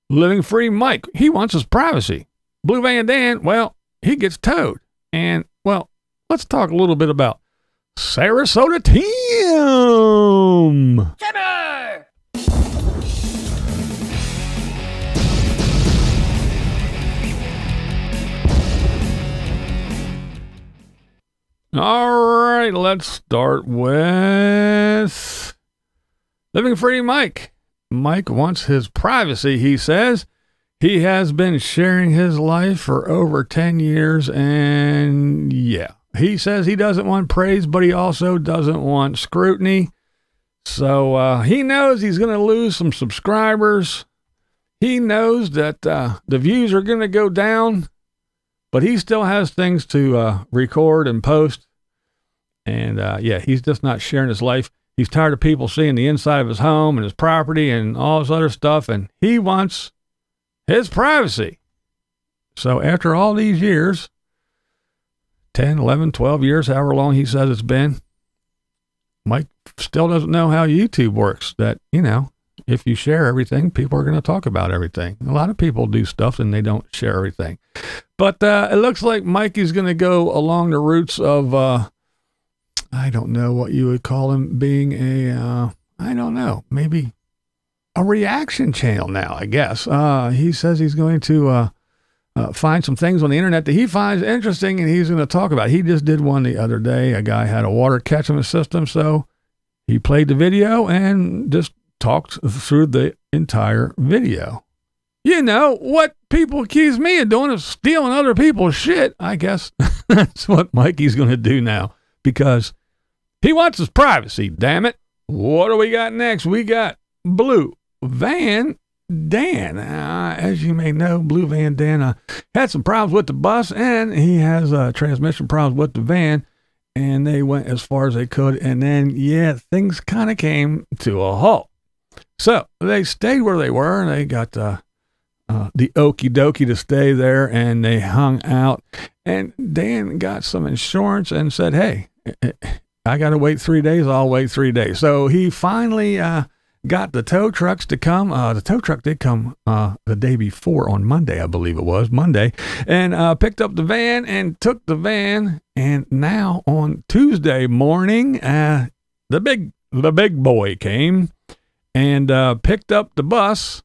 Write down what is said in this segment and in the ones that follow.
Living Free Mike, he wants his privacy. Blue Van Dan, well, he gets towed. And, well, let's talk a little bit about Sarasota Team. Timmy! All right, let's start with Living Free Mike. Mike wants his privacy, he says. He has been sharing his life for over 10 years, and yeah, he says he doesn't want praise, but he also doesn't want scrutiny. So he knows he's going to lose some subscribers. He knows that the views are going to go down, but he still has things to record and post. And yeah, he's just not sharing his life. He's tired of people seeing the inside of his home and his property and all this other stuff, and he wants his privacy. So after all these years, 10, 11, 12 years, however long he says it's been, Mike still doesn't know how YouTube works. That, you know, if you share everything, people are going to talk about everything. A lot of people do stuff and they don't share everything. But it looks like Mike is going to go along the roots of, I don't know what you would call him, being a, I don't know, maybe a reaction channel now, I guess. He says he's going to find some things on the internet that he finds interesting and he's going to talk about. He just did one the other day. A guy had a water catchment system, so he played the video and just talked through the entire video. You know, what people accuse me of doing is stealing other people's shit. I guess that's what Mikey's going to do now, because he wants his privacy, damn it. What do we got next? We got Blue Van Dan. As you may know, Blue Van Dan had some problems with the bus, and he has transmission problems with the van, and they went as far as they could, and then, yeah, things kind of came to a halt. So they stayed where they were, and they got the okie dokie to stay there, and they hung out, and Dan got some insurance and said, hey, I got to wait 3 days. I'll wait 3 days. So he finally got the tow trucks to come. The tow truck did come the day before, on Monday, I believe it was, Monday, and picked up the van and took the van. And now on Tuesday morning, the big boy came and picked up the bus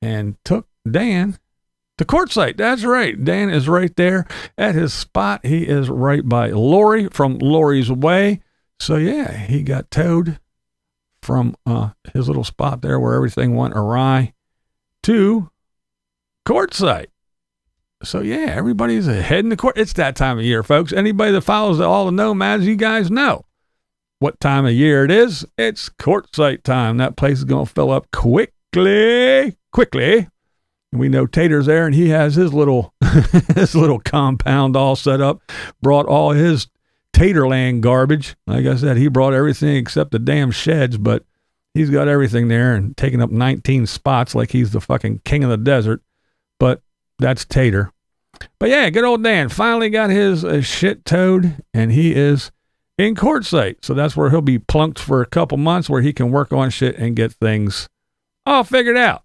and took Dan to Quartzsite. That's right. Dan is right there at his spot. He is right by Lori, from Lori's Way. So yeah, he got towed from his little spot there where everything went awry to Quartzsite. So yeah, everybody's heading to court. It's that time of year, folks. Anybody that follows all the nomads, you guys know what time of year it is. It's Quartzsite time. That place is going to fill up quickly. We know Tater's there, and he has his little his little compound all set up. Brought all his Taterland garbage. Like I said, he brought everything except the damn sheds, but he's got everything there and taking up 19 spots like he's the fucking king of the desert. But that's Tater. But yeah, good old Dan finally got his shit towed, and he is in Quartzsite. So that's where he'll be plunked for a couple months, where he can work on shit and get things all figured out.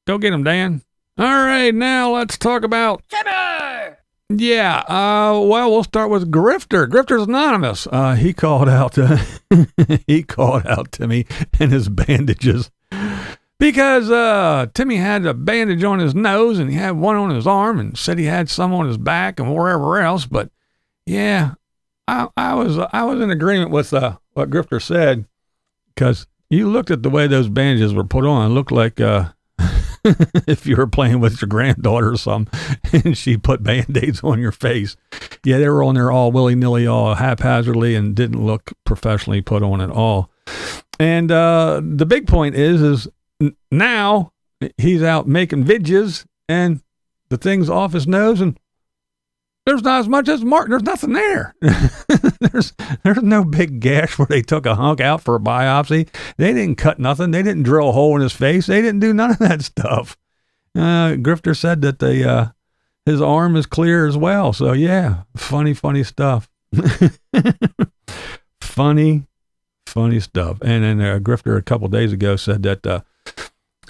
Go get him, Dan. All right, now let's talk about Timmy! Yeah, well, we'll start with Grifter. Grifter's anonymous. He called out Timmy and his bandages, because Timmy had a bandage on his nose and he had one on his arm, and said he had some on his back and wherever else. But yeah, I was in agreement with what Grifter said, because you looked at the way those bandages were put on. It looked like if you were playing with your granddaughter or something and she put Band-Aids on your face. Yeah, they were on there all willy-nilly, all haphazardly, and didn't look professionally put on at all. And the big point is now he's out making vidges, and the thing's off his nose, and there's not as much as mark. There's nothing there. there's no big gash where they took a hunk out for a biopsy. They didn't cut nothing. They didn't drill a hole in his face. They didn't do none of that stuff. Grifter said that his arm is clear as well. So yeah, funny stuff. funny stuff. And then Grifter a couple days ago said that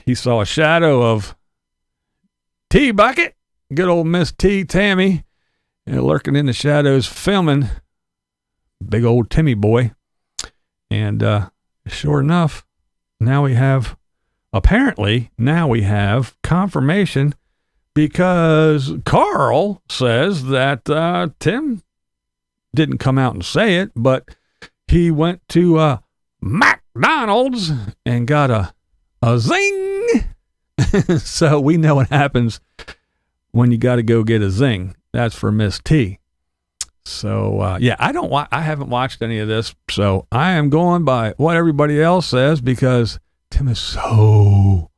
he saw a shadow of T Bucket, good old Miss T, Tammy, lurking in the shadows, filming big old Timmy boy. And sure enough, now we have confirmation, because Carl says that Tim didn't come out and say it, but he went to McDonald's and got a zing. So we know what happens when you got to go get a zing. That's for Miss T. So yeah, I haven't watched any of this, so I am going by what everybody else says, because Tim is so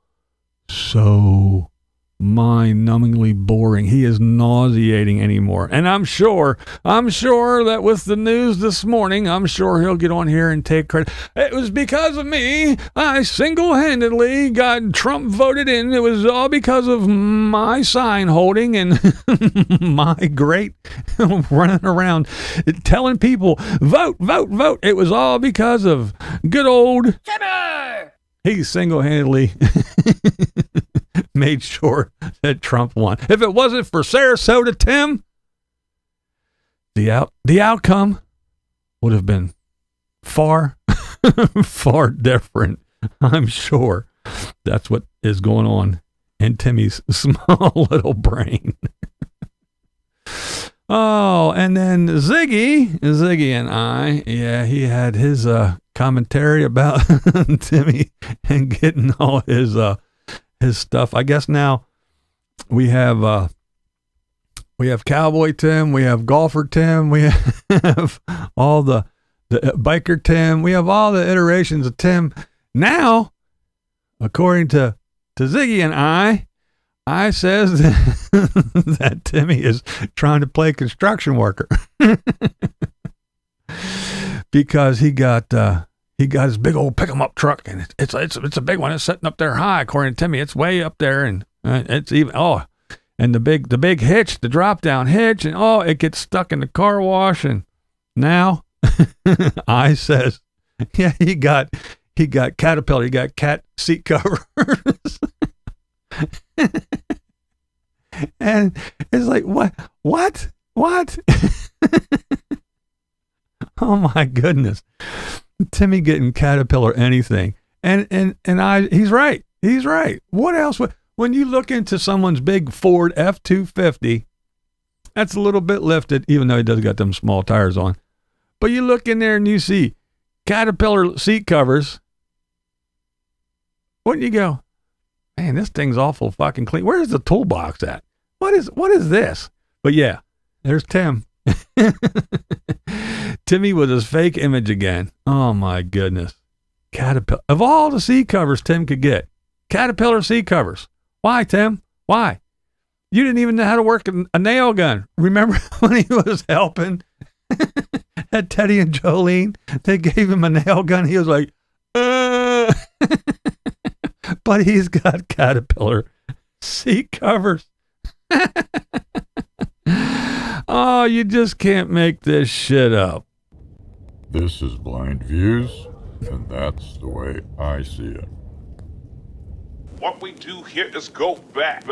mind-numbingly boring. He is nauseating anymore. And I'm sure that with the news this morning, I'm sure he'll get on here and take credit. It was because of me. I single-handedly got Trump voted in. It was all because of my sign holding and my great running around telling people, vote, vote, vote. It was all because of good old Timmy. He single-handedly made sure that Trump won. If it wasn't for Sarasota Tim, the outcome would have been far different. I'm sure that's what is going on in Timmy's small little brain. Oh, and then Ziggy and I, yeah, he had his commentary about Timmy and getting all his stuff. I guess now we have Cowboy Tim, we have Golfer Tim, we have all the Biker Tim, we have all the iterations of Tim. Now, according to Ziggy and I says that Timmy is trying to play construction worker because he got his big old pick 'em up truck, and it's a big one. It's sitting up there high, according to Timmy. It's way up there, and it's even and the big hitch, the drop down hitch, and it gets stuck in the car wash. And now I says, yeah, he got Caterpillar, he got cat seat covers. And it's like, what? Oh my goodness. Timmy getting Caterpillar anything. And he's right. What else when you look into someone's big Ford F250, that's a little bit lifted, even though he does got them small tires on. But you look in there and you see Caterpillar seat covers. Wouldn't you go, man, this thing's awful fucking clean. Where's the toolbox at? What is this? But yeah, there's Tim. Timmy with his fake image again. Oh my goodness. Caterpillar. Of all the seat covers Tim could get, Caterpillar seat covers. Why, Tim? Why? You didn't even know how to work a nail gun. Remember when he was helping at Teddy and Jolene? They gave him a nail gun. He was like, but he's got Caterpillar seat covers. Oh, you just can't make this shit up. This is Blind Views, and that's the way I see it. What we do here is go back.